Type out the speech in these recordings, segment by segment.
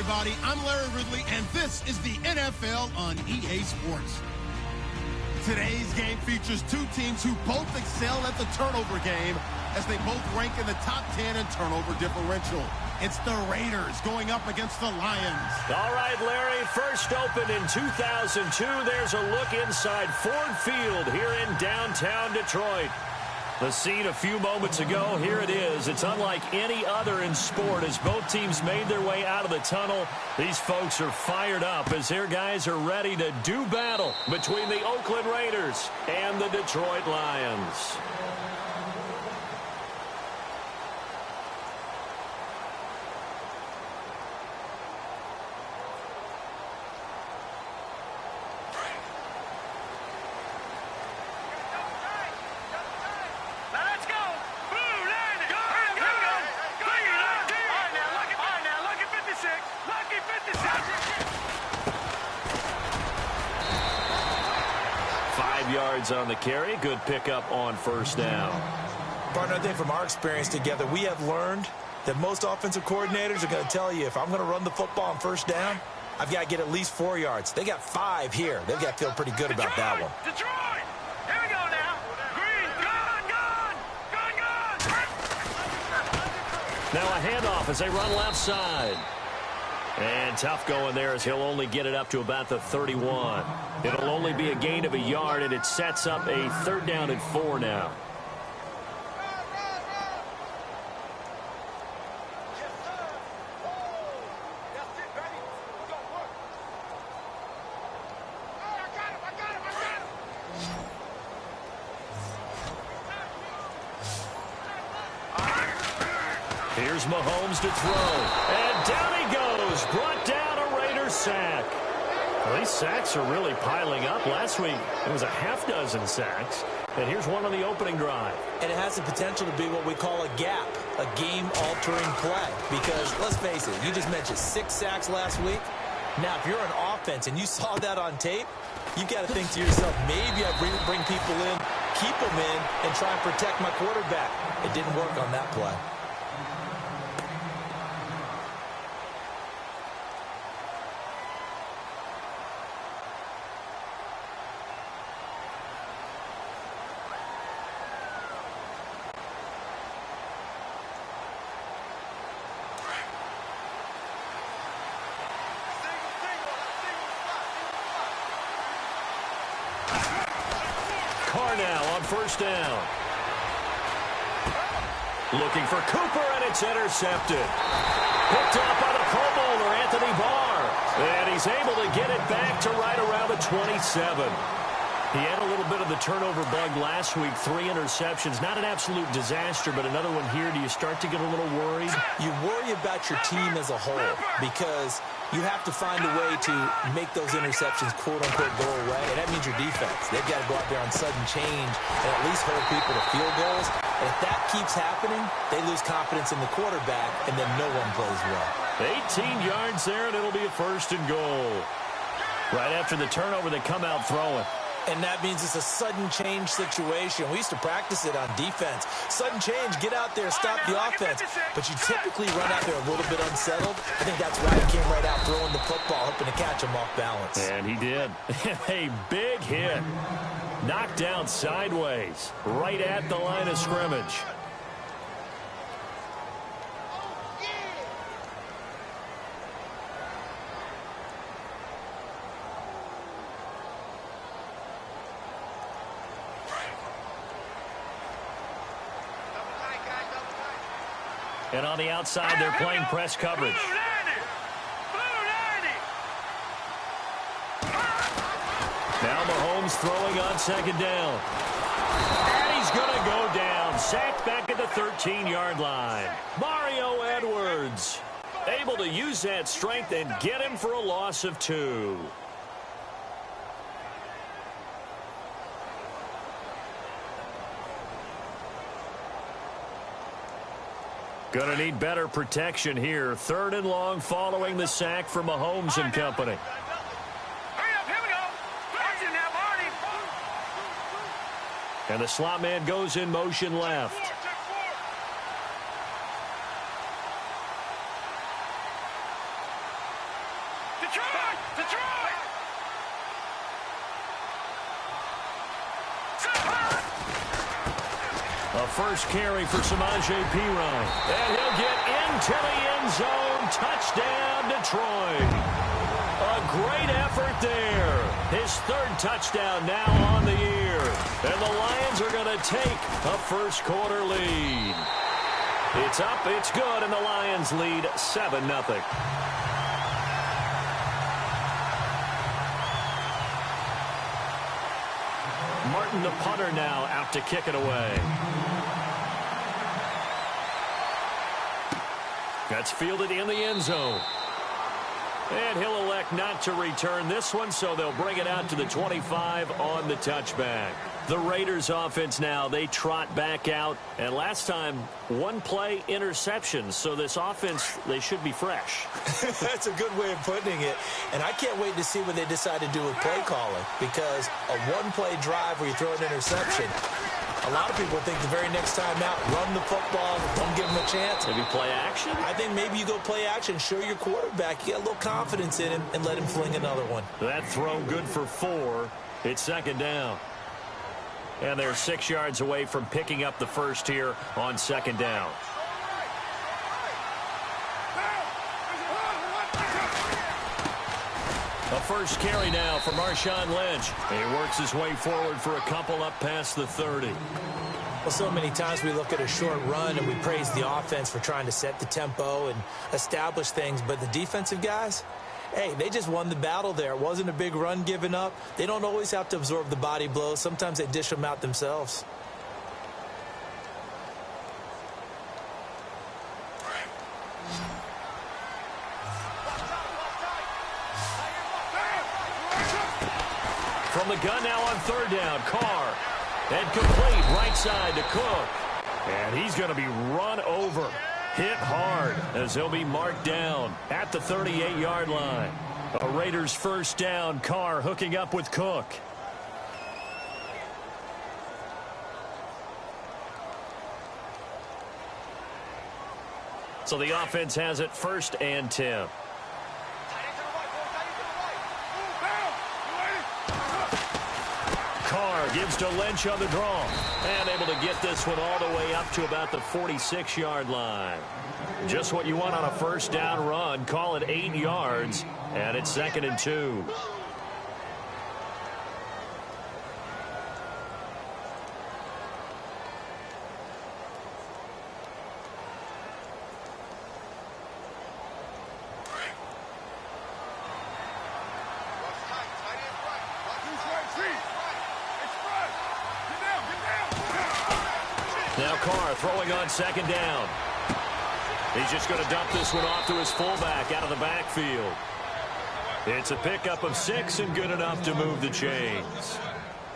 everybody. I'm Larry Ridley, and this is the NFL on EA Sports. Today's game features two teams who both excel at the turnover game as they both rank in the top 10 in turnover differential. It's the Raiders going up against the Lions. All right, Larry, first opened in 2002. There's a look inside Ford Field here in downtown Detroit. The scene a few moments ago, here it is. It's unlike any other in sport as both teams made their way out of the tunnel. These folks are fired up as their guys are ready to do battle between the Oakland Raiders and the Detroit Lions. On the carry, good pickup on first down. Partner, I think from our experience together, we have learned that most offensive coordinators are going to tell you if I'm going to run the football on first down, I've got to get at least 4 yards. They got 5 here. They've got to feel pretty good about that one. Detroit! Here we go now. Green, gone! Now a handoff as they run left side. And tough going there as he'll only get it up to about the 31. It'll only be a gain of a yard, and it sets up a 3rd down and 4 now. Here's Mahomes to throw. And down he goes. Brought down a Raiders sack. Well, these sacks are really piling up. Last week, it was a half dozen sacks. And here's one on the opening drive. And it has the potential to be what we call a gap, a game-altering play. Because, let's face it, you just mentioned 6 sacks last week. Now, if you're an offense and you saw that on tape, you got to think to yourself, maybe I bring people in, keep them in, and try and protect my quarterback. It didn't work on that play. Now on first down. Looking for Cooper, and it's intercepted. Picked up by the Pro Bowler, Anthony Barr. And he's able to get it back to right around the 27. He had a little bit of the turnover bug last week, 3 interceptions. Not an absolute disaster, but another one here. Do you start to get a little worried? You worry about your team as a whole because you have to find a way to make those interceptions, quote-unquote, go away. And that means your defense. They've got to go out there on sudden change and at least hold people to field goals. And if that keeps happening, they lose confidence in the quarterback, and then no one plays well. 18 yards there, and it'll be a 1st and goal. Right after the turnover, they come out throwing. And that means it's a sudden change situation. We used to practice it on defense. Sudden change, get out there, stop the offense. But you typically run out there a little bit unsettled. I think that's why he came right out throwing the football, hoping to catch him off balance. And he did. A big hit. Knocked down sideways, right at the line of scrimmage. And on the outside, they're playing press coverage. Now Mahomes throwing on 2nd down. And he's going to go down. Sacked back at the 13-yard line. Mario Edwards able to use that strength and get him for a loss of 2. Going to need better protection here. 3rd and long following the sack from Mahomes and company. Hurry up, here we go. Watch it now, Marty. And the slot man goes in motion left. A first carry for Samaje Perine. And he'll get into the end zone. Touchdown, Detroit. A great effort there. His third touchdown now on the year. And the Lions are going to take a first-quarter lead. It's up, it's good, and the Lions lead 7-0. Martin, the punter, now out to kick it away. That's fielded in the end zone. And he'll elect not to return this one, so they'll bring it out to the 25 on the touchback. The Raiders offense now, they trot back out. And last time, one play interception. So this offense, they should be fresh. That's a good way of putting it. And I can't wait to see what they decide to do with play calling. Because a one-play drive where you throw an interception, a lot of people think the very next time out, run the football, don't give him a chance. Maybe play action? I think maybe you go play action, show your quarterback, you get a little confidence in him, and let him fling another one. That throw good for 4. It's second down. And they're 6 yards away from picking up the first here on second down. A first carry now for Marshawn Lynch. He works his way forward for a couple up past the 30. Well, so many times we look at a short run and we praise the offense for trying to set the tempo and establish things, but the defensive guys, hey, they just won the battle there. It wasn't a big run given up. They don't always have to absorb the body blows. Sometimes they dish them out themselves. From the gun now on third down, Carr. And complete right side to Cook. And he's going to be run over. Hit hard as he'll be marked down at the 38-yard line. A Raiders first down. Carr hooking up with Cook. So the offense has it first and 10. Carr gives to Lynch on the draw. And able to get this one all the way up to about the 46-yard line. Just what you want on a first down run. Call it 8 yards. And it's second and 2. Now Carr throwing on second down. He's just going to dump this one off to his fullback out of the backfield. It's a pickup of 6 and good enough to move the chains.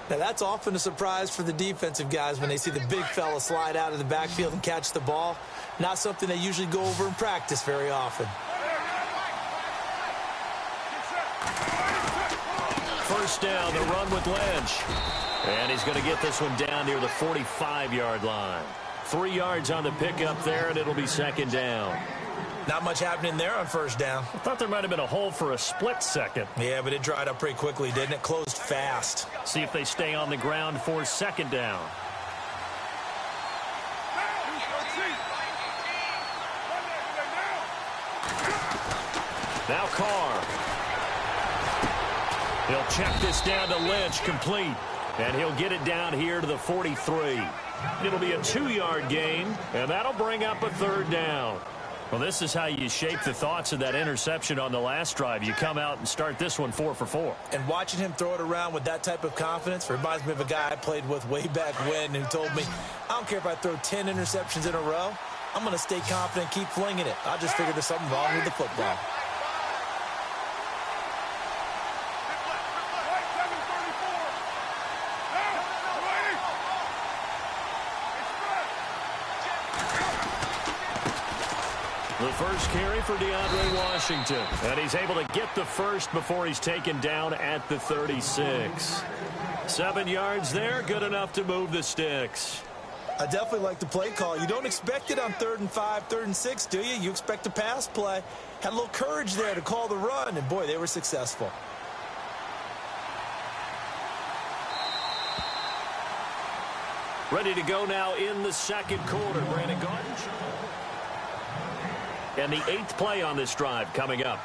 Now, that's often a surprise for the defensive guys when they see the big fella slide out of the backfield and catch the ball. Not something they usually go over in practice very often. First down, the run with Lynch. And he's going to get this one down near the 45-yard line. 3 yards on the pickup there, and it'll be second down. Not much happening there on first down. I thought there might have been a hole for a split second. Yeah, but it dried up pretty quickly, didn't it? Closed fast. See if they stay on the ground for second down. Now Carr. He'll check this down to Lynch, complete. And he'll get it down here to the 43. It'll be a 2-yard gain, and that'll bring up a third down. Well, this is how you shape the thoughts of that interception on the last drive. You come out and start this one 4 for 4. And watching him throw it around with that type of confidence reminds me of a guy I played with way back when who told me, I don't care if I throw 10 interceptions in a row. I'm going to stay confident, keep flinging it. I just figured there's something wrong with the football. The first carry for DeAndre Washington. And he's able to get the first before he's taken down at the 36. 7 yards there, good enough to move the sticks. I definitely like the play call. You don't expect it on 3rd and 5, 3rd and 6, do you? You expect a pass play. Had a little courage there to call the run, and boy, they were successful. Ready to go now in the second quarter. Brandon Gordon. And the 8th play on this drive coming up.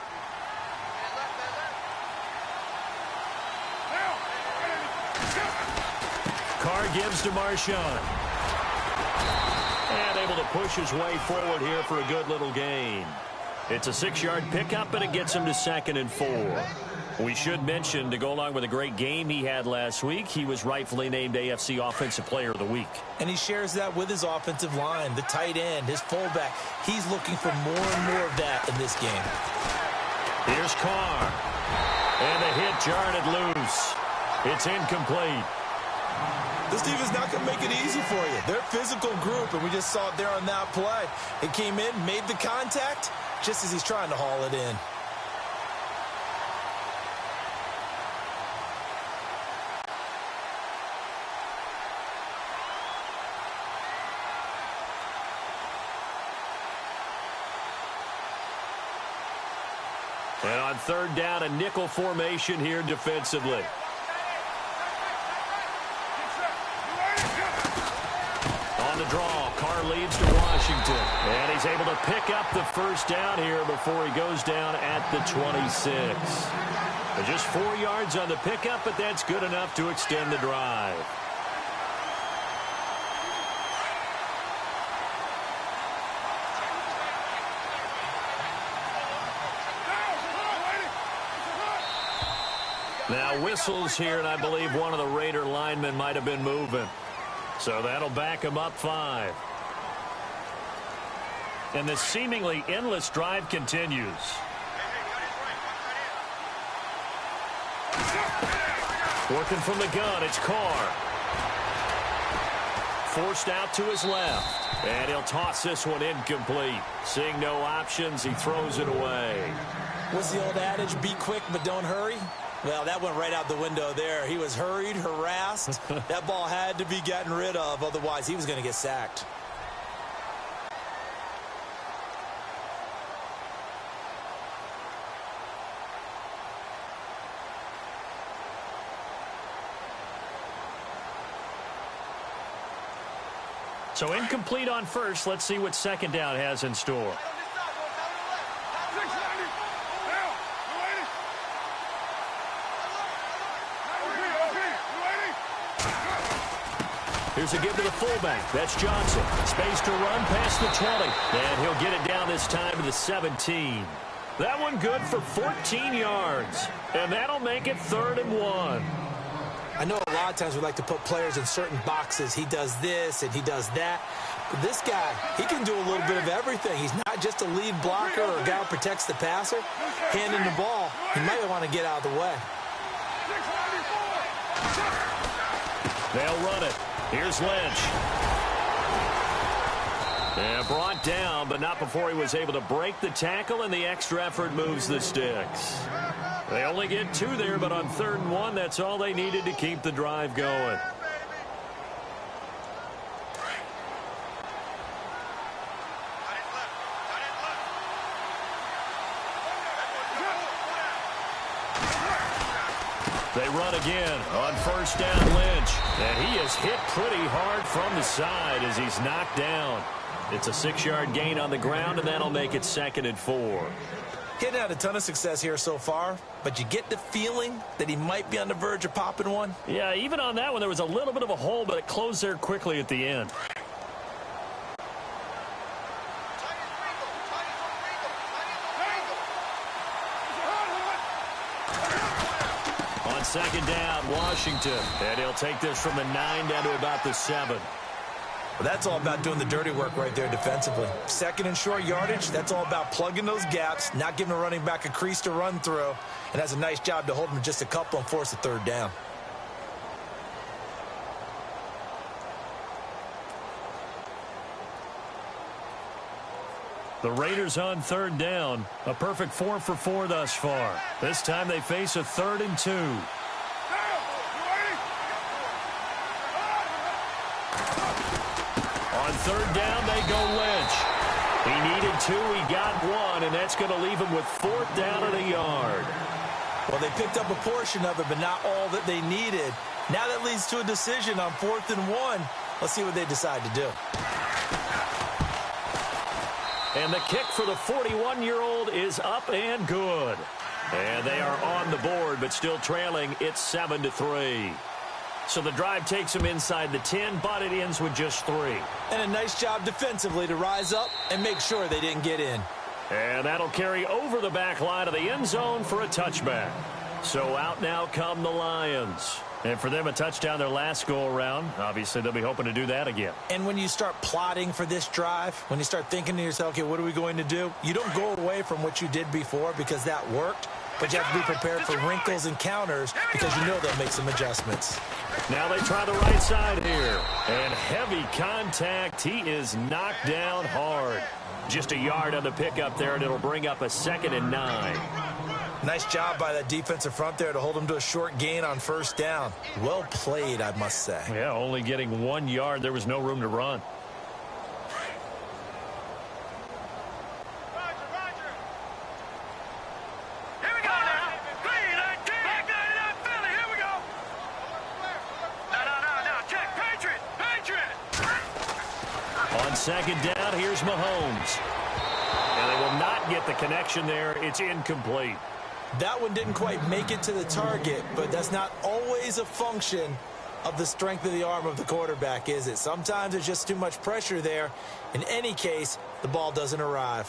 Carr gives to Marshawn. And able to push his way forward here for a good little gain. It's a 6-yard pickup, and it gets him to 2nd and 4. We should mention, to go along with a great game he had last week, he was rightfully named AFC Offensive Player of the Week. And he shares that with his offensive line, the tight end, his fullback. He's looking for more and more of that in this game. Here's Carr. And the hit jarred it loose. It's incomplete. This defense is not going to make it easy for you. They're a physical group, and we just saw it there on that play. It came in, made the contact, just as he's trying to haul it in. And on 3rd down, a nickel formation here defensively. On the draw, Carr leads to Washington. And he's able to pick up the 1st down here before he goes down at the 26. But just 4 yards on the pickup, but that's good enough to extend the drive. Now whistles here, and I believe one of the Raider linemen might have been moving. So that'll back him up 5. And this seemingly endless drive continues. Working from the gun, it's Carr. Forced out to his left. And he'll toss this one incomplete. Seeing no options, he throws it away. What's the old adage, be quick but don't hurry? Well, that went right out the window there. He was hurried, harassed. That ball had to be gotten rid of, otherwise he was going to get sacked. So incomplete on first. Let's see what 2nd down has in store. Here's a give to the fullback. That's Johnson. Space to run past the 20. And he'll get it down this time to the 17. That one good for 14 yards. And that'll make it 3rd and 1. I know a lot of times we like to put players in certain boxes. He does this and he does that. But this guy, he can do a little bit of everything. He's not just a lead blocker or a guy who protects the passer. Handing the ball, he might want to get out of the way. They'll run it. Here's Lynch. And brought down, but not before he was able to break the tackle, and the extra effort moves the sticks. They only get 2 there, but on 3rd and 1, that's all they needed to keep the drive going. They run again on 1st down, Lynch. And he is hit pretty hard from the side as he's knocked down. It's a 6-yard gain on the ground, and that'll make it 2nd and 4. He hadn't had a ton of success here so far, but you get the feeling that he might be on the verge of popping one. Yeah, even on that one, there was a little bit of a hole, but it closed there quickly at the end. On 2nd down, Washington. And he'll take this from the 9 down to about the 7. Well, that's all about doing the dirty work right there defensively. 2nd and short yardage, that's all about plugging those gaps, not giving a running back a crease to run through, and has a nice job to hold him just a couple and force a 3rd down. The Raiders on 3rd down. A perfect 4 for 4 thus far. This time they face a 3rd and 2. On 3rd down, they go Lynch. He needed 2, he got 1, and that's going to leave him with 4th down and a yard. Well, they picked up a portion of it, but not all that they needed. Now that leads to a decision on 4th and 1. Let's see what they decide to do. And the kick for the 41-year-old is up and good. And they are on the board, but still trailing. It's 7-3. So the drive takes them inside the 10, but it ends with just 3. And a nice job defensively to rise up and make sure they didn't get in. And that'll carry over the back line of the end zone for a touchback. So out now come the Lions. And for them, a touchdown their last go-around. Obviously, they'll be hoping to do that again. And when you start plotting for this drive, when you start thinking to yourself, okay, what are we going to do? You don't go away from what you did before because that worked. But you have to be prepared for wrinkles and counters because you know they'll make some adjustments. Now they try the right side here. And heavy contact. He is knocked down hard. Just a yard on the pickup there, and it'll bring up a 2nd and 9. Nice job by that defensive front there to hold him to a short gain on 1st down. Well played, I must say. Yeah, only getting 1 yard. There was no room to run. On 2nd down, here's Mahomes. And they will not get the connection there. It's incomplete. That one didn't quite make it to the target, but that's not always a function of the strength of the arm of the quarterback, is it? Sometimes there's just too much pressure there. In any case, the ball doesn't arrive.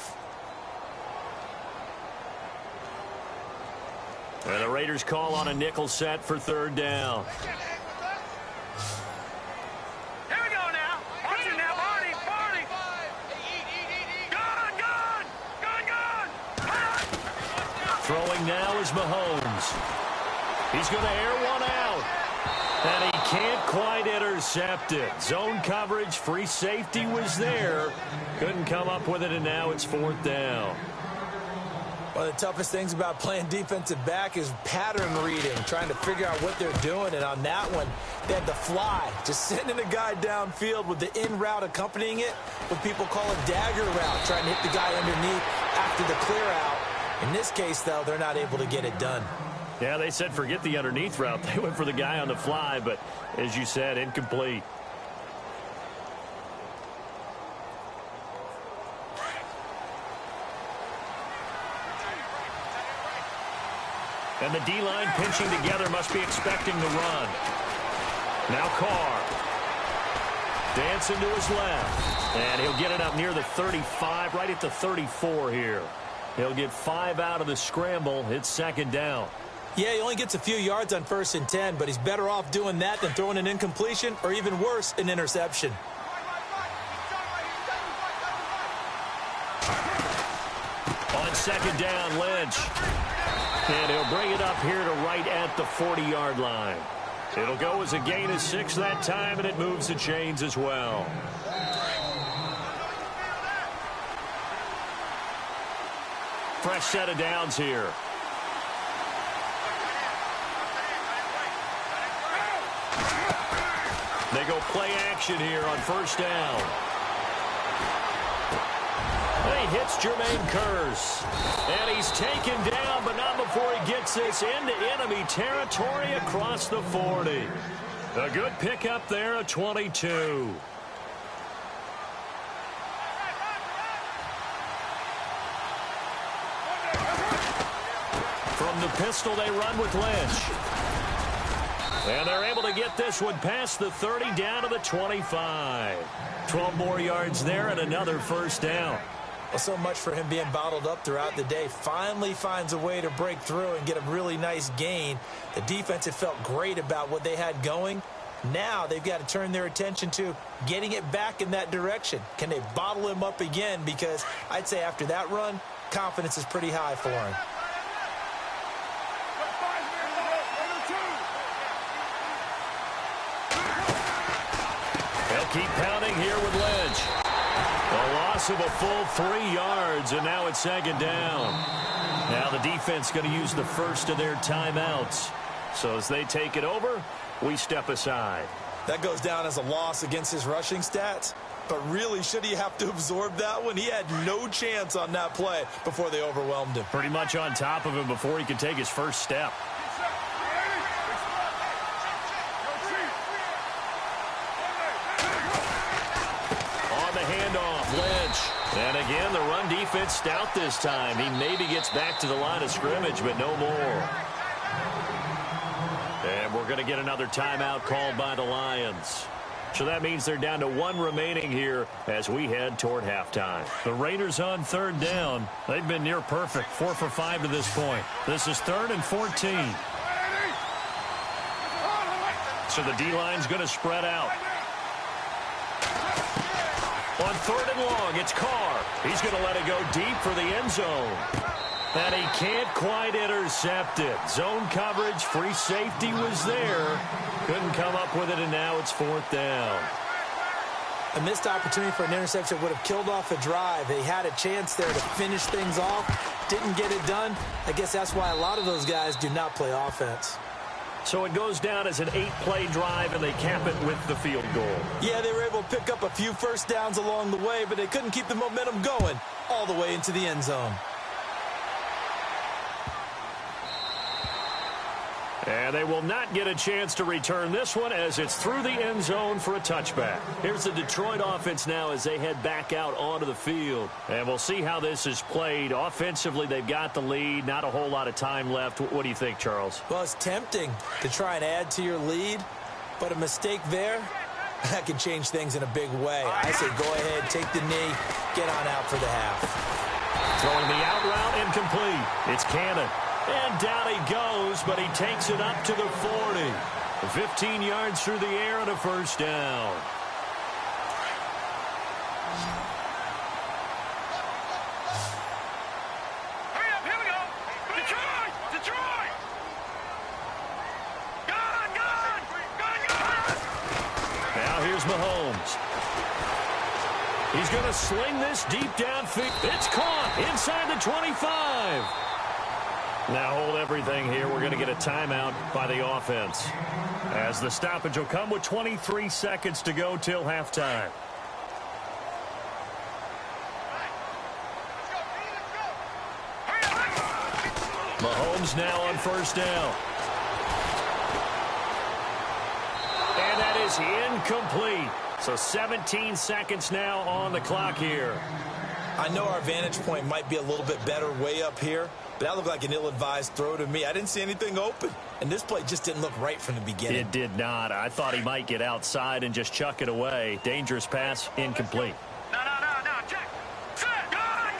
And the Raiders call on a nickel set for 3rd down. Throwing now is Mahomes. He's going to air one out. And he can't quite intercept it. Zone coverage, free safety was there. Couldn't come up with it, and now it's 4th down. One of the toughest things about playing defensive back is pattern reading, trying to figure out what they're doing. And on that one, they had the fly, just sending a guy downfield with the in route accompanying it, what people call a dagger route, trying to hit the guy underneath after the clear out. In this case, though, they're not able to get it done. Yeah, they said forget the underneath route. They went for the guy on the fly, but as you said, incomplete. And the D-line pinching together must be expecting the run. Now Carr. Dancing to his left. And he'll get it up near the 35, right at the 34 here. He'll get 5 out of the scramble. It's 2nd down. Yeah, he only gets a few yards on 1st and 10, but he's better off doing that than throwing an incompletion or even worse, an interception. On 2nd down, Lynch. And he'll bring it up here to right at the 40-yard line. It'll go as a gain of 6 that time, and it moves the chains as well. Fresh set of downs here. They go play action here on 1st down. And he hits Jermaine Kearse. And he's taken down, but not before he gets this into enemy territory across the 40. A good pickup there, a 22. From the pistol, they run with Lynch. And they're able to get this one past the 30 down to the 25. 12 more yards there and another 1st down. Well, so much for him being bottled up throughout the day. Finally finds a way to break through and get a really nice gain. The defense had felt great about what they had going. Now they've got to turn their attention to getting it back in that direction. Can they bottle him up again? Because I'd say after that run, confidence is pretty high for him. They'll keep pounding here with Lynch. A loss of a full 3 yards, and now it's 2nd down. Now the defense going to use the first of their timeouts. So as they take it over, we step aside. That goes down as a loss against his rushing stats. But really, should he have to absorb that one? He had no chance on that play before they overwhelmed him. Pretty much on top of him before he could take his first step. And again, the run defense stout this time. He maybe gets back to the line of scrimmage, but no more. And we're going to get another timeout called by the Lions. So that means they're down to 1 remaining here as we head toward halftime. The Raiders on 3rd down. They've been near perfect, 4 for 5 to this point. This is 3rd and 14. So the D-line's going to spread out. On 3rd and long, it's Carr. He's going to let it go deep for the end zone. And he can't quite intercept it. Zone coverage, free safety was there. Couldn't come up with it, and now it's 4th down. A missed opportunity for an interception would have killed off a drive. They had a chance there to finish things off. Didn't get it done. I guess that's why a lot of those guys do not play offense. So it goes down as an 8-play drive, and they cap it with the field goal. Yeah, they were able to pick up a few first downs along the way, but they couldn't keep the momentum going all the way into the end zone. And they will not get a chance to return this one as it's through the end zone for a touchback. Here's the Detroit offense now as they head back out onto the field. And we'll see how this is played. Offensively, they've got the lead. Not a whole lot of time left. What do you think, Charles? Well, it's tempting to try and add to your lead, but a mistake there, that can change things in a big way. I say go ahead, take the knee, get on out for the half. Throwing the out route incomplete. It's Cannon. And down he goes, but he takes it up to the 40. 15 yards through the air and a first down. Hurry up, here we go. Detroit! Detroit! Gun! Now here's Mahomes. He's going to sling this deep downfield. It's caught inside the 25. Now hold everything here. We're going to get a timeout by the offense, as the stoppage will come with 23 seconds to go till halftime. Mahomes now on first down. And that is incomplete. So 17 seconds now on the clock here. I know our vantage point might be a little bit better way up here, but that looked like an ill-advised throw to me. I didn't see anything open, and this play just didn't look right from the beginning. It did not. I thought he might get outside and just chuck it away. Dangerous pass, incomplete. No, check. Set. Gun!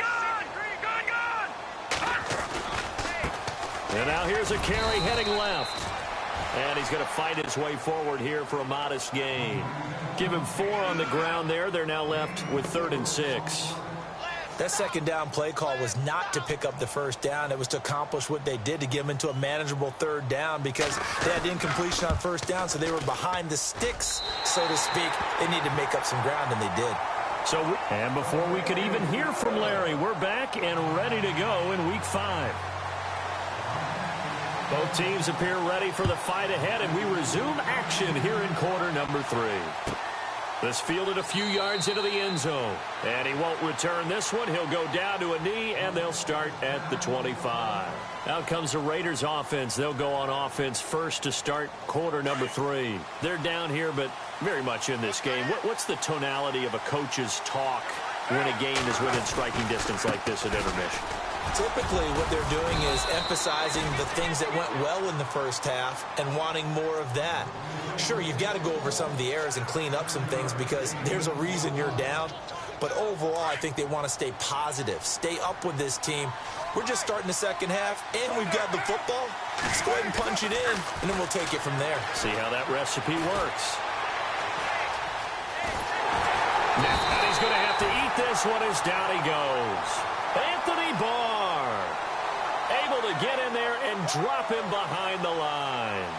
And now here's a carry heading left. And he's going to fight his way forward here for a modest gain. Give him 4 on the ground there. They're now left with 3rd and 6. That second down play call was not to pick up the first down. It was to accomplish what they did, to get them into a manageable 3rd down, because they had incompletion on first down, so they were behind the sticks, so to speak. They needed to make up some ground, and they did. And before we could even hear from Larry, we're back and ready to go in Week 5. Both teams appear ready for the fight ahead, and we resume action here in quarter number 3. This fielded a few yards into the end zone. And he won't return this one. He'll go down to a knee, and they'll start at the 25. Out comes the Raiders offense. They'll go on offense first to start quarter number 3. They're down here, but very much in this game. What's the tonality of a coach's talk when a game is within striking distance like this at intermission? Typically, what they're doing is emphasizing the things that went well in the first half and wanting more of that. Sure, you've got to go over some of the errors and clean up some things because there's a reason you're down. But overall, I think they want to stay positive, stay up with this team. We're just starting the second half, and we've got the football. Let's go ahead and punch it in, and then we'll take it from there. See how that recipe works. Now he's going to have to eat this one as down he goes. Anthony Barr able to get in there and drop him behind the line.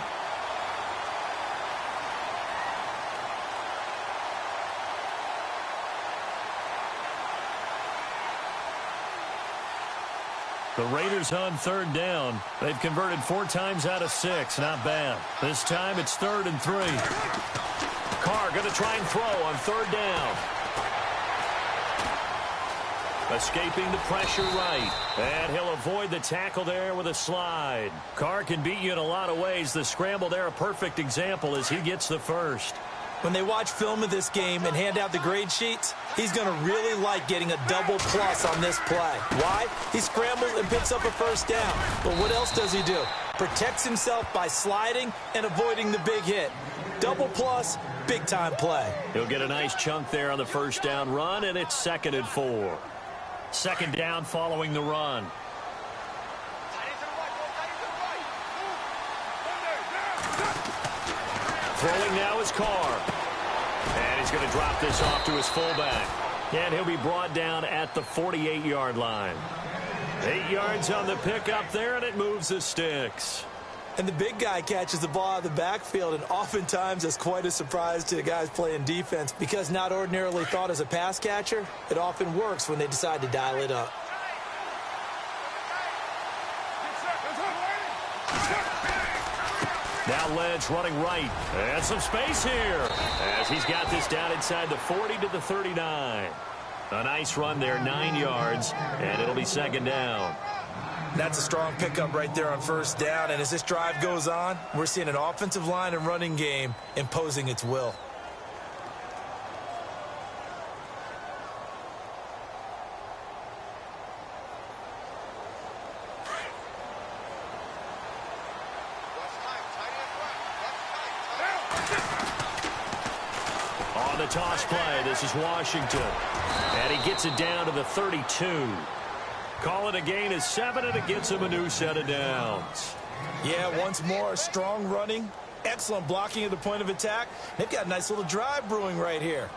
The Raiders on 3rd down. They've converted 4 times out of 6. Not bad. This time it's 3rd and 3. Carr going to try and throw on 3rd down. Escaping the pressure right. And he'll avoid the tackle there with a slide. Carr can beat you in a lot of ways. The scramble there, a perfect example as he gets the first. When they watch film of this game and hand out the grade sheets, he's going to really like getting a double plus on this play. Why? He scrambles and picks up a first down. But what else does he do? Protects himself by sliding and avoiding the big hit. Double plus, big-time play. He'll get a nice chunk there on the first down run, and it's 2nd and 4. Second down following the run. Throwing now is Carr. And he's going to drop this off to his fullback. And he'll be brought down at the 48-yard line. 8 yards on the pickup there, and it moves the sticks. And the big guy catches the ball out of the backfield, and oftentimes that's quite a surprise to the guys playing defense because not ordinarily thought as a pass catcher, it often works when they decide to dial it up. Now Lynch running right. And some space here as he's got this down inside the 40 to the 39. A nice run there, 9 yards, and it'll be 2nd down. That's a strong pickup right there on first down, and as this drive goes on, we're seeing an offensive line and running game imposing its will. On the toss play, this is Washington. And he gets it down to the 32. Call it a gain of 7, and it gets him a new set of downs. Yeah, once more, strong running, excellent blocking at the point of attack. They've got a nice little drive brewing right here.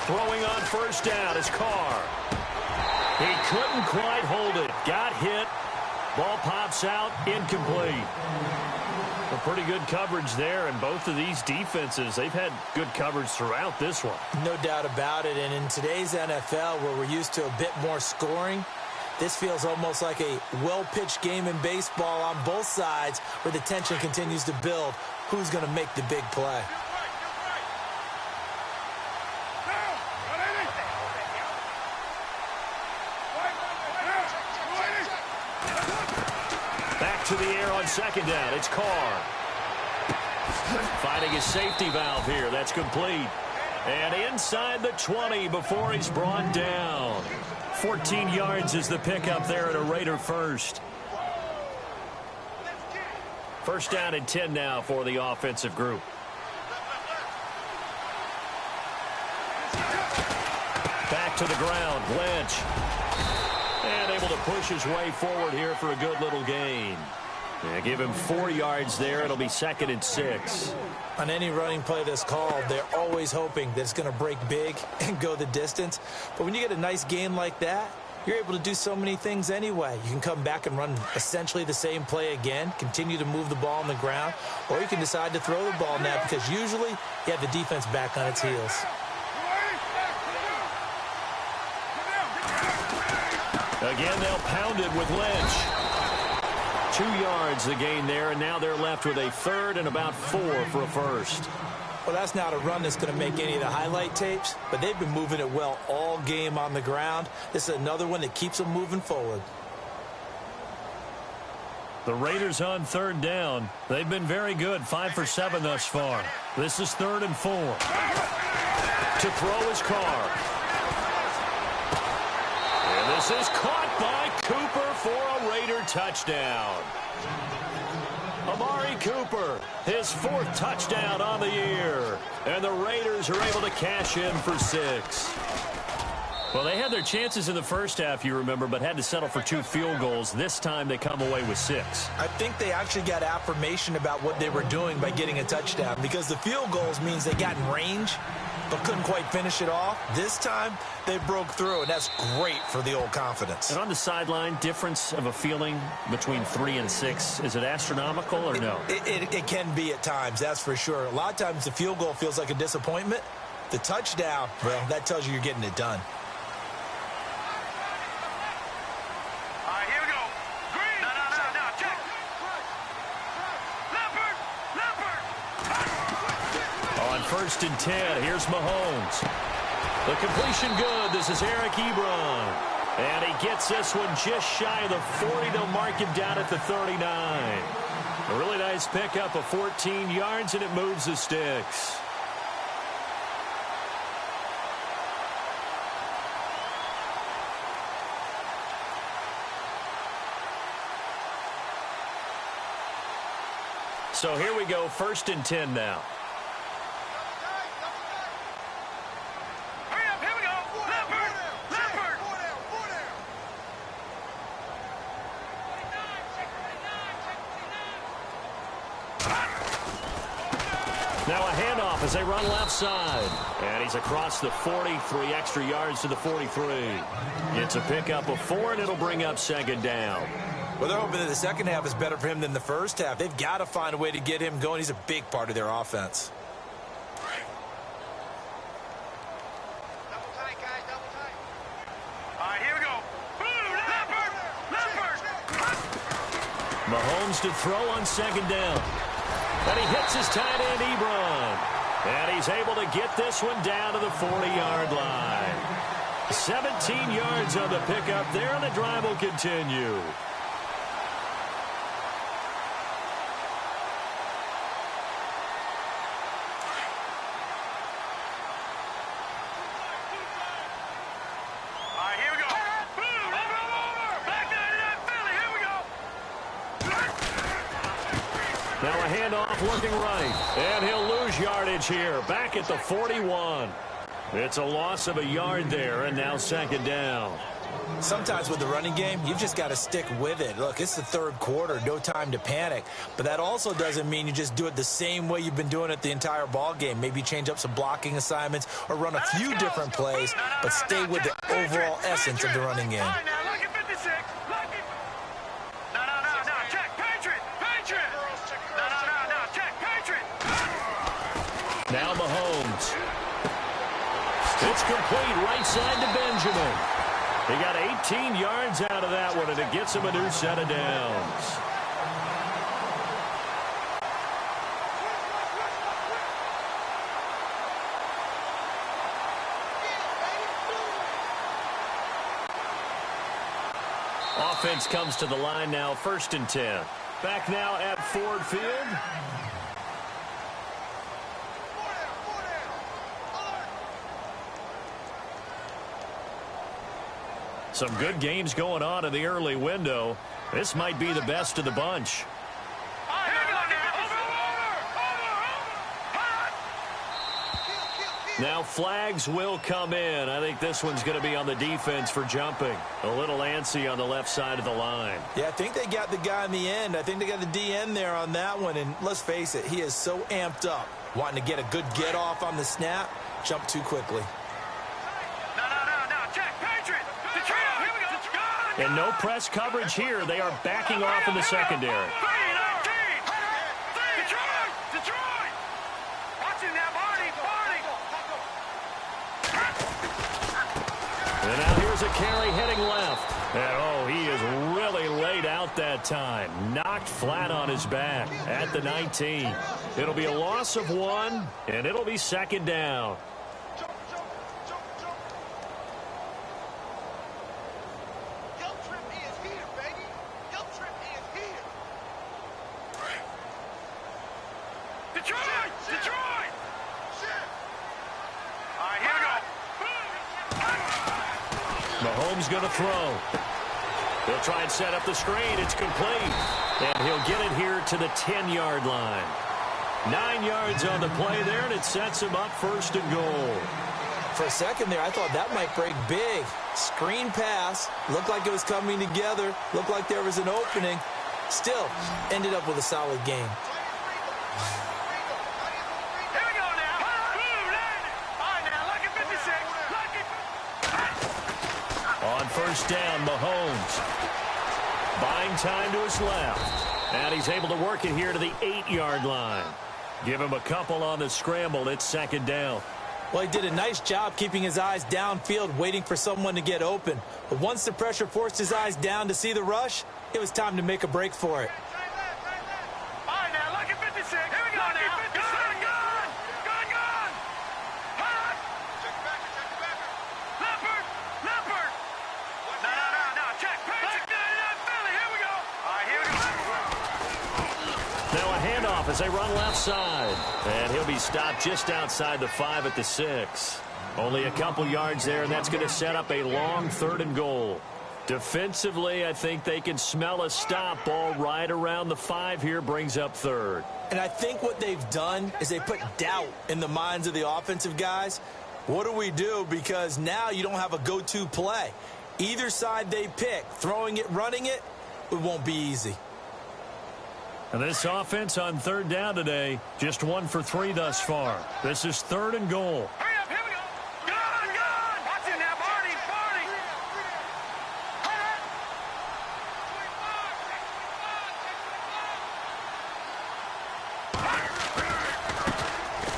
Throwing on first down is Carr. He couldn't quite hold it. Got hit. Ball pops out. Incomplete. A pretty good coverage there, and both of these defenses, they've had good coverage throughout this one. No doubt about it, and in today's NFL, where we're used to a bit more scoring, this feels almost like a well-pitched game in baseball on both sides where the tension continues to build. Who's going to make the big play? To the air on second down. It's Carr. Finding his safety valve here. That's complete. And inside the 20 before he's brought down. 14 yards is the pickup there at a Raider first. First down and 10 now for the offensive group. Back to the ground. Lynch. And able to push his way forward here for a good little gain. Yeah, give him 4 yards there. It'll be 2nd and 6. On any running play that's called, they're always hoping that it's going to break big and go the distance. But when you get a nice gain like that, you're able to do so many things anyway. You can come back and run essentially the same play again, continue to move the ball on the ground, or you can decide to throw the ball now because usually you have the defense back on its heels. Again, they'll pound it with Lynch. 2 yards the gain there, and now they're left with a 3rd and about 4 for a first. Well, that's not a run that's going to make any of the highlight tapes, but they've been moving it well all game on the ground. This is another one that keeps them moving forward. The Raiders on 3rd down. They've been very good, 5 for 7 thus far. This is 3rd and 4. To throw is Carr. And this is caught by Cooper for a Raider touchdown. Amari Cooper, his 4th touchdown on the year. And the Raiders are able to cash in for 6. Well, they had their chances in the first half, you remember, but had to settle for 2 field goals. This time they come away with 6. I think they actually got affirmation about what they were doing by getting a touchdown because the field goals means they got in range but couldn't quite finish it off. This time, they broke through, and that's great for the old confidence. And on the sideline, difference of a feeling between 3 and 6, is it astronomical or no? It can be at times, that's for sure. A lot of times the field goal feels like a disappointment. The touchdown, well, that tells you you're getting it done. All right, here we go. first and 10. Here's Mahomes. The completion good. This is Eric Ebron. And he gets this one just shy of the 40. They'll mark him down at the 39. A really nice pickup of 14 yards, and it moves the sticks. So here we go, first and 10 now. Hurry up, here we go. Leopard. Now a handoff as they run left side. And he's across the 40, 3 extra yards to the 43. It's a pickup of 4, and it'll bring up second down. Well, they're hoping that the second half is better for him than the first half. They've got to find a way to get him going. He's a big part of their offense. Double tight, guys, double tight. All right, here we go. Leopard. Mahomes to throw on second down. And he hits his tight end, Ebron. And he's able to get this one down to the 40-yard line. 17 yards on the pickup there, and the drive will continue. Now a handoff looking right. And he'll lose yardage here. Back at the 41. It's a loss of a yard there, and now second down. Sometimes with the running game, you've just got to stick with it. Look, it's the third quarter, no time to panic. But that also doesn't mean you just do it the same way you've been doing it the entire ball game. Maybe change up some blocking assignments or run a few different plays, but stay with the overall essence of the running game. Now Mahomes. It's complete right side to Benjamin. He got 18 yards out of that one, and it gets him a new set of downs. Offense comes to the line now, first and 10. Back now at Ford Field. Some good games going on in the early window. This might be the best of the bunch. Now flags will come in. I think this one's going to be on the defense for jumping. A little antsy on the left side of the line. Yeah, I think they got the guy in the end. I think they got the DN there on that one. And let's face it, he is so amped up, wanting to get a good get off on the snap, jump too quickly. And no press coverage here. They are backing off in the secondary. And now here's a carry heading left. And oh, he is really laid out that time. Knocked flat on his back at the 19. It'll be a loss of 1, and it'll be second down. Mahomes going to throw. He'll try and set up the screen. It's complete. And he'll get it here to the 10-yard line. 9 yards on the play there, and it sets him up first and goal. For a second there, I thought that might break big. Screen pass. Looked like it was coming together. Looked like there was an opening. Still, ended up with a solid game. On first down, Mahomes. Buying time to his left. And he's able to work it here to the 8-yard line. Give him a couple on the scramble. It's second down. Well, he did a nice job keeping his eyes downfield, waiting for someone to get open. But once the pressure forced his eyes down to see the rush, it was time to make a break for it. off as they run left side. And he'll be stopped just outside the 5 at the 6. Only a couple yards there, and that's going to set up a long 3rd and goal. Defensively, I think they can smell a stop. Ball right around the 5 here, brings up 3rd. And I think what they've done is they put doubt in the minds of the offensive guys. What do we do? Because now you don't have a go-to play. Either side they pick, throwing it, running it, it won't be easy. And this offense on 3rd down today, just 1 for 3 thus far. This is 3rd and goal. Hurry up, here we go. Good. Watch it now, Barney.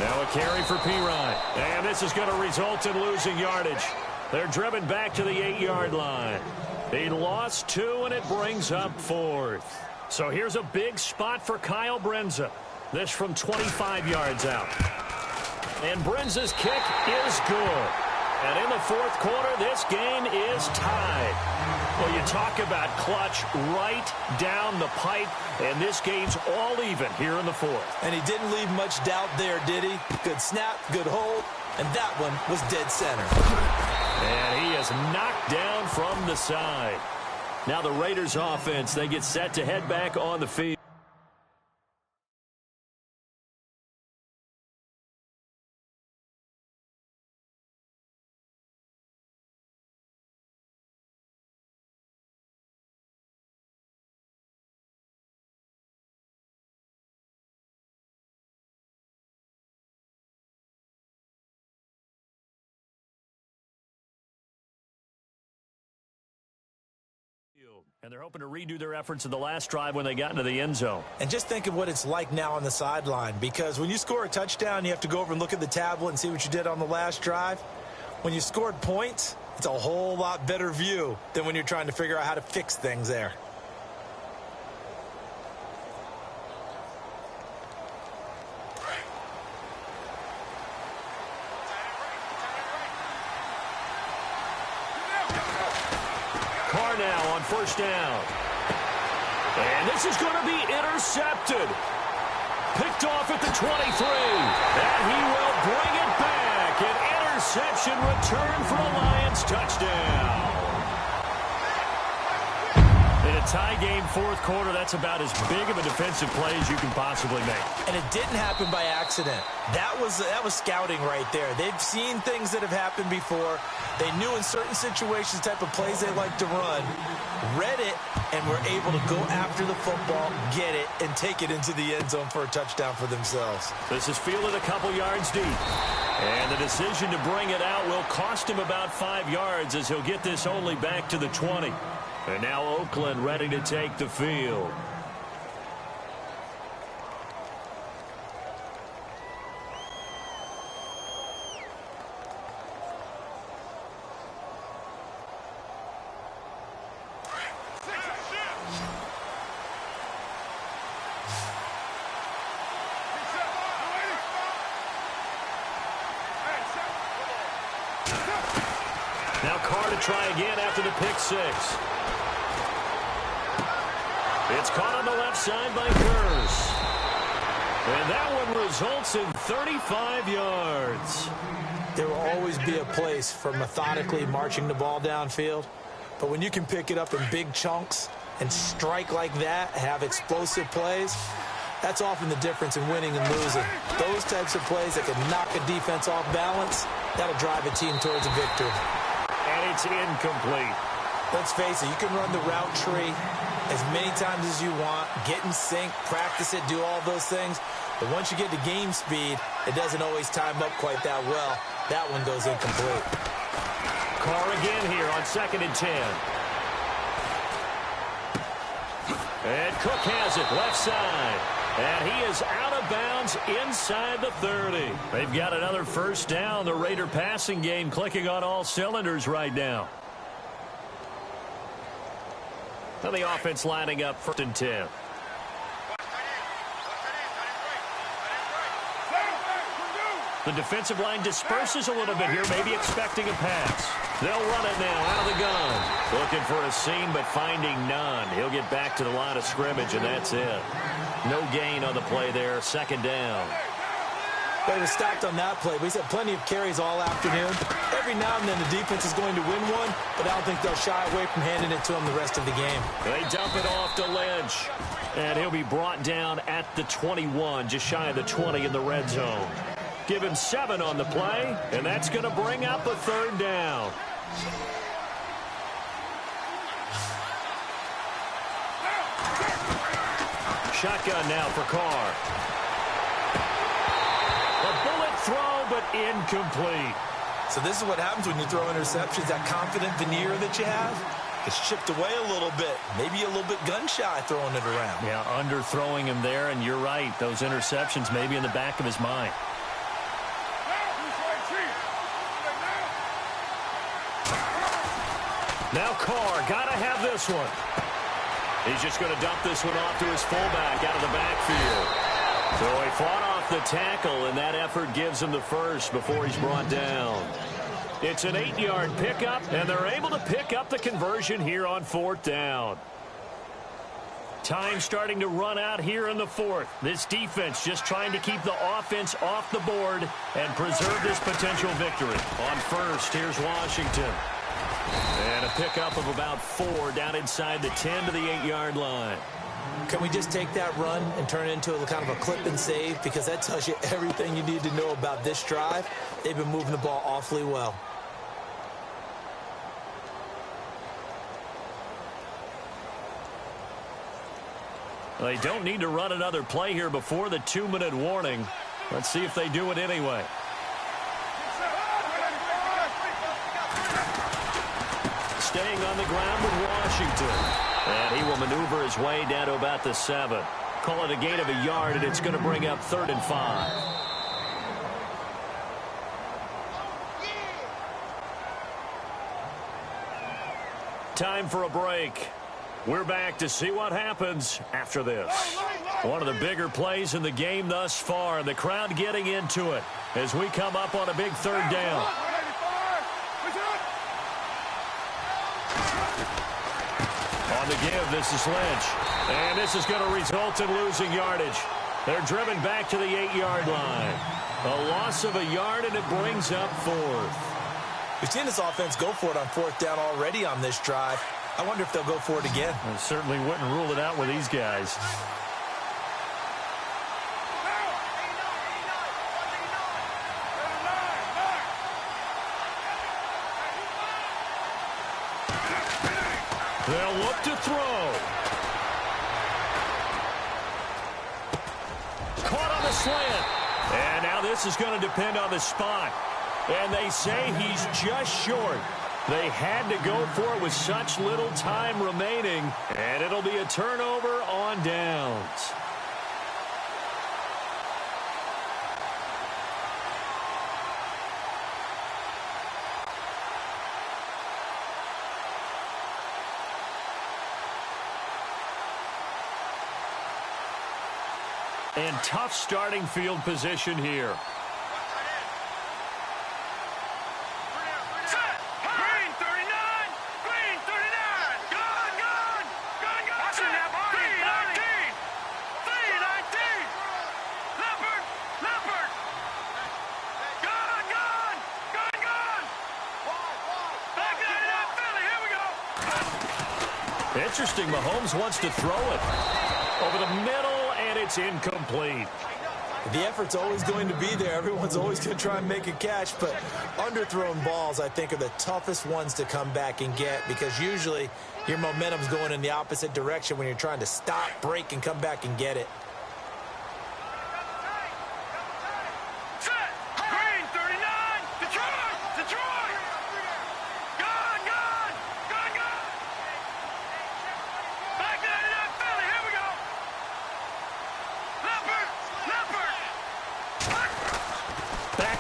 Now a carry for Pirine. And this is going to result in losing yardage. They're driven back to the 8-yard line. He lost 2, and it brings up 4th. So here's a big spot for Kyle Brenza. This from 25 yards out. And Brenza's kick is good. And in the 4th quarter, this game is tied. Well, you talk about clutch right down the pipe, and this game's all even here in the 4th. And he didn't leave much doubt there, did he? Good snap, good hold, and that one was dead center. And he is knocked down from the side. Now the Raiders offense, they get set to head back on the field. And they're hoping to redo their efforts in the last drive when they got into the end zone. And just think of what it's like now on the sideline, because when you score a touchdown, you have to go over and look at the tablet and see what you did on the last drive. When you scored points, it's a whole lot better view than when you're trying to figure out how to fix things there. Now on 1st down. And this is going to be intercepted. Picked off at the 23. And he will bring it back. An interception return for a Lions touchdown. In a tie game 4th quarter, that's about as big of a defensive play as you can possibly make. And it didn't happen by accident. That was scouting right there. They've seen things that have happened before. They knew in certain situations the type of plays they like to run, read it, and were able to go after the football, get it, and take it into the end zone for a touchdown for themselves. This is fielded a couple yards deep. And the decision to bring it out will cost him about 5 yards as he'll get this only back to the 20. And now Oakland ready to take the field. Now Carr to try again after the pick 6. It's caught on the left side by Kurz. And that one results in 35 yards. There will always be a place for methodically marching the ball downfield. But when you can pick it up in big chunks and strike like that, have explosive plays, that's often the difference in winning and losing. Those types of plays that can knock a defense off balance, that'll drive a team towards a victory. And it's incomplete. Let's face it, you can run the route tree as many times as you want, get in sync, practice it, do all those things. But once you get to game speed, it doesn't always time up quite that well. That one goes incomplete. Carr again here on 2nd and 10. And Cook has it left side. And he is out of bounds inside the 30. They've got another 1st down. The Raider passing game clicking on all cylinders right now. And the offense lining up 1st and 10. The defensive line disperses a little bit here, maybe expecting a pass. They'll run it now out of the gun. Looking for a seam, but finding none. He'll get back to the line of scrimmage, and that's it. No gain on the play there, second down. They were stopped on that play. We've had plenty of carries all afternoon. Every now and then the defense is going to win one, but I don't think they'll shy away from handing it to him the rest of the game. They dump it off to Lynch, and he'll be brought down at the 21, just shy of the 20 in the red zone. Give him 7 on the play, and that's going to bring up a third down. Shotgun now for Carr. A bullet throw, but incomplete. So this is what happens when you throw interceptions. That confident veneer that you have, it's chipped away a little bit. Maybe a little bit gun-shy throwing it around. Yeah, underthrowing him there, and you're right. Those interceptions may be in the back of his mind. Now Carr, gotta have this one. He's just going to dump this one off to his fullback out of the backfield. So he fought off the tackle, and that effort gives him the first before he's brought down. It's an 8-yard pickup, and they're able to pick up the conversion here on 4th down. Time starting to run out here in the 4th. This defense just trying to keep the offense off the board and preserve this potential victory. On first, here's Washington. And a pickup of about 4 down inside the 10 to the 8-yard line. Can we just take that run and turn it into a kind of a clip and save? Because that tells you everything you need to know about this drive. They've been moving the ball awfully well. They don't need to run another play here before the 2-minute warning. Let's see if they do it anyway. Staying on the ground with Washington. And he will maneuver his way down to about the 7. Call it a gain of a yard, and it's going to bring up 3rd and 5. Time for a break. We're back to see what happens after this. One of the bigger plays in the game thus far, and the crowd getting into it as we come up on a big 3rd down. On the give, this is Lynch. And this is going to result in losing yardage. They're driven back to the 8-yard line. A loss of a yard, and it brings up 4th. We've seen this offense go for it on 4th down already on this drive. I wonder if they'll go for it again. I certainly wouldn't rule it out with these guys. They'll look to throw. Caught on the slant. And now this is going to depend on the spot. And they say he's just short. They had to go for it with such little time remaining. And it'll be a turnover on downs. And tough starting field position here. Interesting, Mahomes wants to throw it over the middle, and it's incomplete. The effort's always going to be there. Everyone's always going to try and make a catch, but underthrown balls, I think, are the toughest ones to come back and get because usually your momentum's going in the opposite direction when you're trying to stop, break, and come back and get it.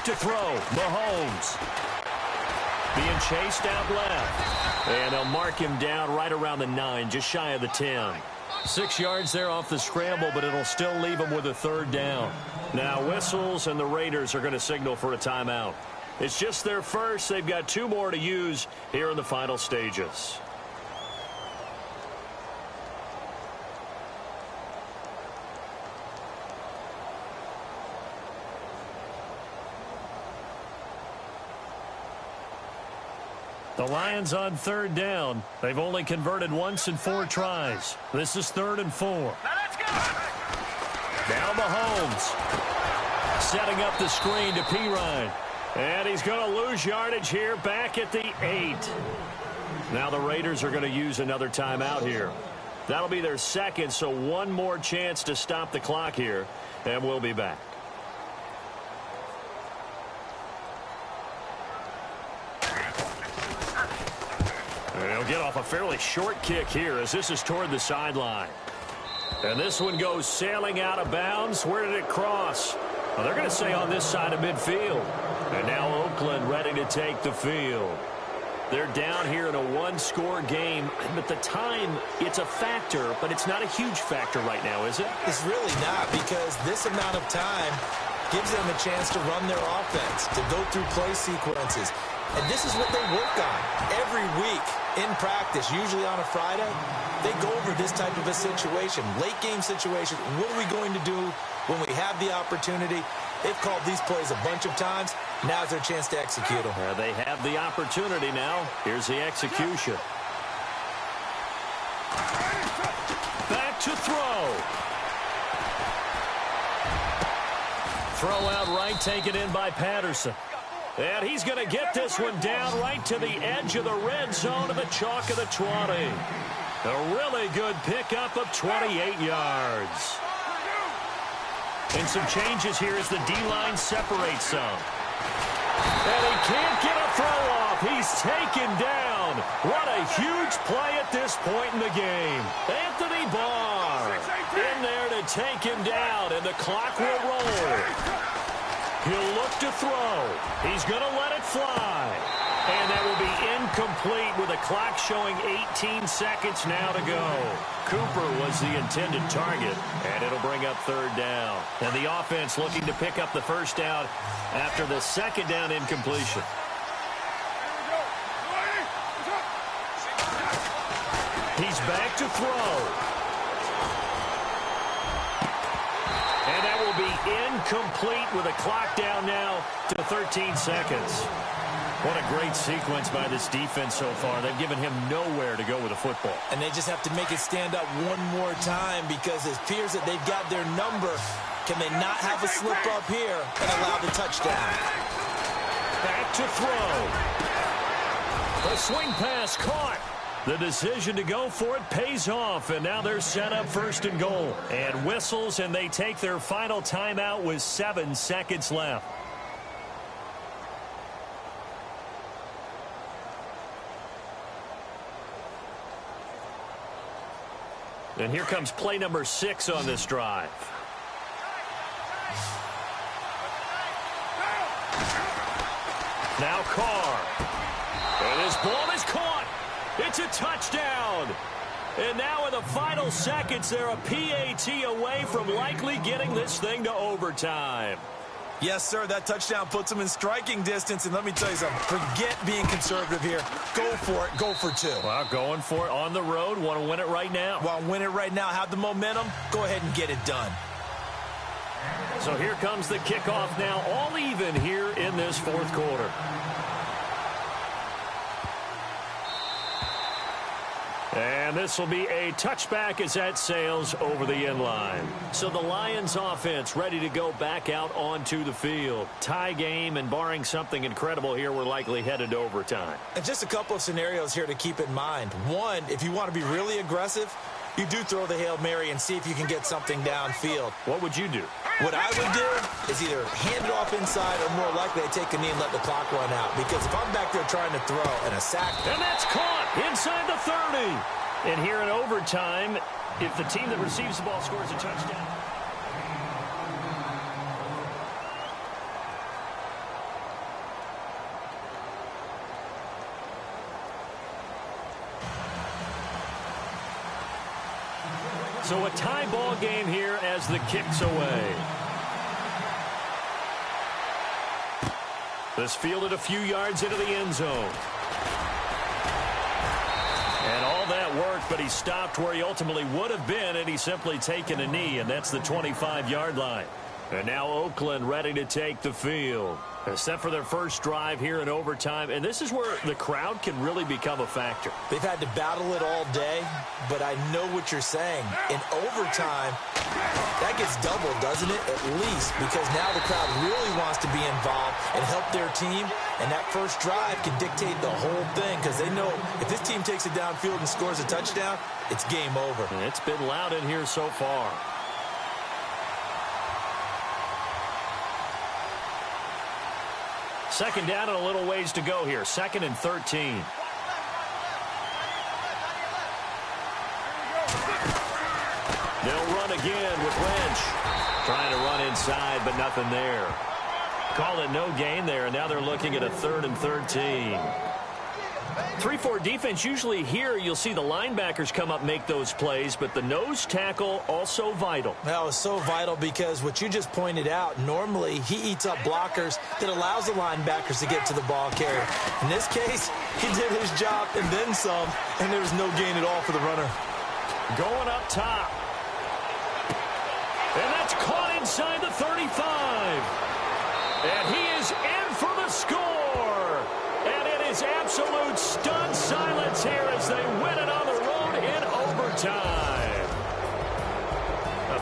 To throw, Mahomes being chased out left, and they'll mark him down right around the 9, just shy of the 10. 6 yards there off the scramble, but it'll still leave them with a third down. Now whistles, and the Raiders are going to signal for a timeout. It's just their first. They've got 2 more to use here in the final stages. The Lions on third down. They've only converted once in 4 tries. This is 3rd and 4. Now let's go. Now Mahomes setting up the screen to Pirine. And he's going to lose yardage here back at the 8. Now the Raiders are going to use another timeout here. That'll be their second, so one more chance to stop the clock here, and we'll be back. They'll get off a fairly short kick here as this is toward the sideline. And this one goes sailing out of bounds. Where did it cross? Well, they're going to say on this side of midfield. And now Oakland ready to take the field. They're down here in a 1-score game. But the time, it's a factor, but it's not a huge factor right now, is it? It's really not, because this amount of time gives them a chance to run their offense, to go through play sequences. And this is what they work on every week in practice, usually on a Friday. They go over this type of a situation, late game situation. What are we going to do when we have the opportunity? They've called these plays a bunch of times. Now's their chance to execute them. They have the opportunity now. Here's the execution. Back to throw. Throw out right, taken in by Patterson. And he's going to get this one down right to the edge of the red zone of the chalk of the 20. A really good pickup of 28 yards. And some changes here as the D-line separates some. And he can't get a throw off. He's taken down. What a huge play at this point in the game. Anthony Barr in there to take him down, and the clock will roll. He'll look to throw. He's going to let it fly. And that will be incomplete with a clock showing 18 seconds now to go. Cooper was the intended target, and it'll bring up third down. And the offense looking to pick up the first down after the second down incompletion. He's back to throw. And that will be incomplete with a clock down now to 13 seconds. What a great sequence by this defense so far. They've given him nowhere to go with the football. And they just have to make it stand up one more time, because it appears that they've got their number. Can they not have a slip up here and allow the touchdown? Back to throw. The swing pass caught. The decision to go for it pays off, and now they're set up 1st and goal. And whistles, and they take their final timeout with 7 seconds left. And here comes play number 6 on this drive. Now Carr. And his ball is caught. It's a touchdown. And now in the final seconds, they're a PAT away from likely getting this thing to overtime. Yes, sir, that touchdown puts them in striking distance. And let me tell you something, forget being conservative here. Go for it, go for 2. Well, going for it on the road. Want to win it right now. Want to win it right now, have the momentum, go ahead and get it done. So here comes the kickoff now, all even here in this 4th quarter. And this will be a touchback as that sails over the end line. So the Lions offense ready to go back out onto the field. Tie game, and barring something incredible here, we're likely headed to overtime. And just a couple of scenarios here to keep in mind. One, if you want to be really aggressive, you do throw the Hail Mary and see if you can get something downfield. What would you do? What I would do is either hand it off inside, or more likely I take a knee and let the clock run out. Because if I'm back there trying to throw and a sack... And that's caught inside the 30. And here in overtime, if the team that receives the ball scores a touchdown... So a tie ball game here as the kick's away. This fielded a few yards into the end zone. And all that worked, but he stopped where he ultimately would have been, and he's simply taken a knee, and that's the 25-yard line. And now Oakland ready to take the field. They're set for their first drive here in overtime, and this is where the crowd can really become a factor. They've had to battle it all day, but I know what you're saying. In overtime, that gets doubled, doesn't it? At least, because now the crowd really wants to be involved and help their team, and that first drive can dictate the whole thing because they know if this team takes it downfield and scores a touchdown, it's game over. And it's been loud in here so far. Second down and a little ways to go here. 2nd and 13. They'll run again with Lynch. Trying to run inside, but nothing there. Call it no gain there, and now they're looking at a 3rd and 13. 3-4 defense, usually here you'll see the linebackers come up, make those plays, but the nose tackle also vital. That was so vital because what you just pointed out, normally he eats up blockers that allows the linebackers to get to the ball carrier. In this case, he did his job and then some, and there was no gain at all for the runner. Going up top. And that's caught inside the 35. And he is in for the score. And it is absolute stunned silence here as they win it on the road in overtime.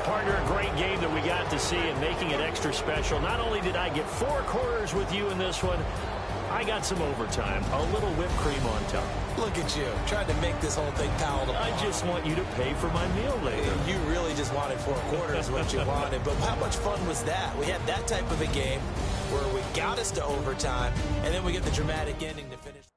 Partner, a great game that we got to see and making it extra special. Not only did I get 4 quarters with you in this one, I got some overtime, a little whipped cream on top. Look at you, trying to make this whole thing palatable. I just want you to pay for my meal later. You really just wanted 4 quarters, what you wanted. But how much fun was that? We had that type of a game where we got us to overtime, and then we get the dramatic ending to finish.